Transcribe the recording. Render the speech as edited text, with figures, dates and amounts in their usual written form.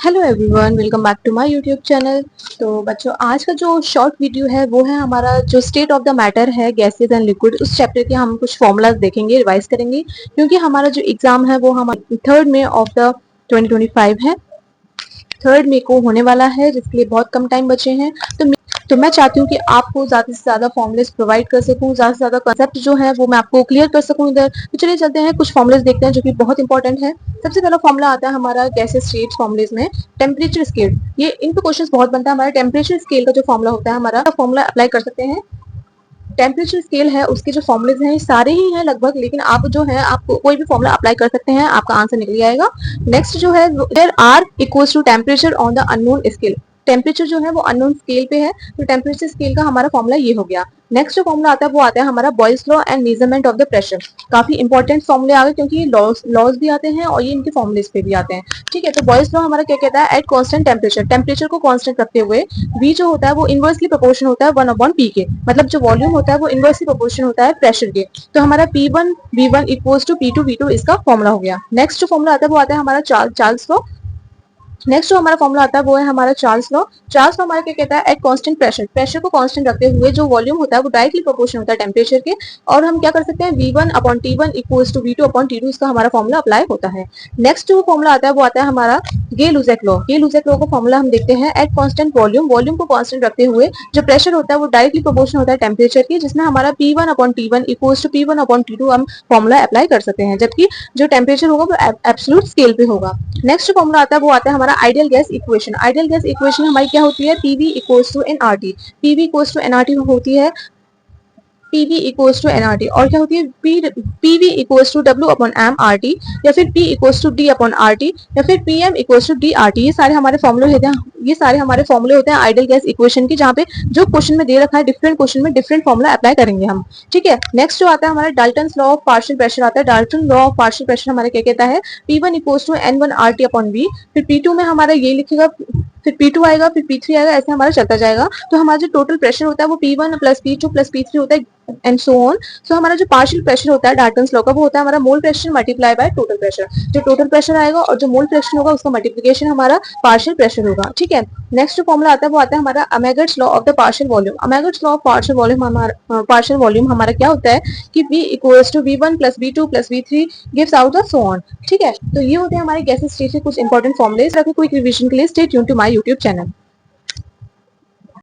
Hello everyone, welcome back to my YouTube channel. तो बच्चों, आज का जो शॉर्ट वीडियो है वो है हमारा जो स्टेट ऑफ द मैटर है गैसेस एंड लिक्विड, उस चैप्टर के हम कुछ फॉर्मूलाज देखेंगे, रिवाइज करेंगे, क्योंकि हमारा जो एग्जाम है वो हमारा 3 मई ऑफ द 2025 है। 3 मई को होने वाला है, जिसके लिए बहुत कम टाइम बचे हैं। तो मैं चाहती हूँ कि आपको ज्यादा से ज्यादा फॉर्मुलेस प्रोवाइड कर सकूं, ज्यादा से ज्यादा कंसेप्ट जो है वो मैं आपको क्लियर कर सकूं इधर। तो चलिए चलते हैं, कुछ फॉर्मुलेस देखते हैं जो कि बहुत इंपॉर्टेंट है। सबसे पहला फॉर्मुला आता है हमारा गैसेस स्टेट फॉर्मुलेस में, टेम्परेचर स्केल। ये इन पे क्वेश्चन बहुत बनता है। हमारा टेम्परेचर स्केल का जो फॉर्मुला होता है, हमारा फॉर्मुला अप्लाई कर सकते हैं। टेम्परेचर स्केल है, उसके जो फॉर्मुलेज हैं सारे ही हैं लगभग, लेकिन आप जो है आप कोई भी फॉर्मुला अप्लाई कर सकते हैं, आपका आंसर निकल आएगा। नेक्स्ट जो है, there are equals to temperature on the unknown scale. Temperature जो है वो अननोन स्केल पे है, तो टेम्परेचर स्केल का हमारा फॉर्मुला ये हो गया। नेक्स्ट जो फॉर्मुला आता है वो आता है हमारा Boyle's law and measurement of the pressure. काफी इंपॉर्टेंट फॉर्मुले आ गए, क्योंकि ये लॉज भी आते हैं और ये इनके फॉर्मुलेज पे भी आते हैं। ठीक है, तो बॉयल्स लॉ हमारा क्या कहता है, एट कांस्टेंट टेम्परेचर, टेम्परेचर को कांस्टेंट रखते हुए V जो होता है वो इनवर्सली प्रोपोर्शन होता है 1/P के। मतलब जो वॉल्यूम होता है वो इनवर्सली प्रोपोर्शन होता है प्रेशर के। तो हमारा P1 V1 equals to P2 V2 इसका फॉर्मुला हो गया। नेक्स्ट जो फॉर्मुला आता है वो आता है हमारा चार्ल्स लॉ। नेक्स्ट जो हमारा फॉर्मुला आता है वो है हमारा चार्ल्स लॉ। चार्ल्स लॉ हमारा क्या कहता है, एट कांस्टेंट प्रेशर, प्रेशर को कांस्टेंट रखते हुए जो वॉल्यूम होता है वो डायरेक्टली प्रोपोर्शन होता है टेम्परेचर के। और हम क्या कर सकते हैं, V1/T1 इक्वल्स टू V2/T2 इसका हमारा फॉर्मुला अप्लाई होता है। नेक्स्ट जो फॉर्मुला आता है वो आता है हमारा गे-लुज़ैक लॉ। गे-लुज़ैक लॉ का फॉर्मुला हम देखते हैं, एट कांस्टेंट वॉल्यूम, वॉल्यूम को कांस्टेंट रखते हुए जो प्रेशर होता है वो डायरेक्टली प्रोपोर्शन होता है टेम्परेचर के, जिसमें हमारा P1/T1 इक्वल्स टू P1/T2 हम फॉर्मुला अप्लाई कर सकते हैं, जबकि जो टेम्परेचर होगा वो एब्सोल्यूट स्केल पे होगा। नेक्स्ट फॉर्मुला आता है वो आता है हमारा ideal gas equation. Ideal gas equation हमारी क्या होती है, PV equals to NRT. PV equals to NRT होती है, पीवी इक्वल्स टू एनआरटी। और क्या होती है, PV equals to W upon M R T, या फिर P equals to D upon R T, या फिर P M equals to D R T. ये सारे हमारे फॉर्मुले होते हैं, ये सारे हमारे फॉर्मुले होते हैं आइडियल गैस इक्वेशन की, जहाँ पे जो क्वेश्चन में दे रखा है डिफरेंट क्वेश्चन में डिफरेंट फॉर्मुला अप्लाई करेंगे हम। ठीक है, नेक्स्ट जो आता है हमारा Dalton law of partial pressure आता है। Dalton law of partial pressure हमारे क्या कहता है, P1 equals to N1 RT upon V। फिर P2 में हमारा ये लिखेगा, फिर P2 आएगा, फिर P3 आएगा, ऐसे हमारा चलता जाएगा। तो हमारा जो टोटल प्रेशर होता है वो P1 plus P2 plus P3 होता है, एंड सो ऑन। सो हमारा जो पार्शियल प्रेशर होता है डाल्टन्स लॉ का, वो होता है हमारा mole pressure multiply by total pressure. जो टोटल प्रेशर आएगा और जो मोल प्रेशर होगा उसका मल्टीप्लिकेशन हमारा पार्शियल प्रेशर होगा। ठीक है, नेक्स्ट जो फॉर्मुला आता है वो आता है हमारा Amagat's law of the partial volume. Amagat's law of partial volume हमारा क्या होता है कि V equals to V1 plus V2 plus V3 gives out the so on. ठीक है, तो ये होते हैं हमारे गैसेस स्टेट के कुछ इंपॉर्टेंट फॉर्मुलेस। कोई रिवीजन के लिए stay tune to my YouTube channel.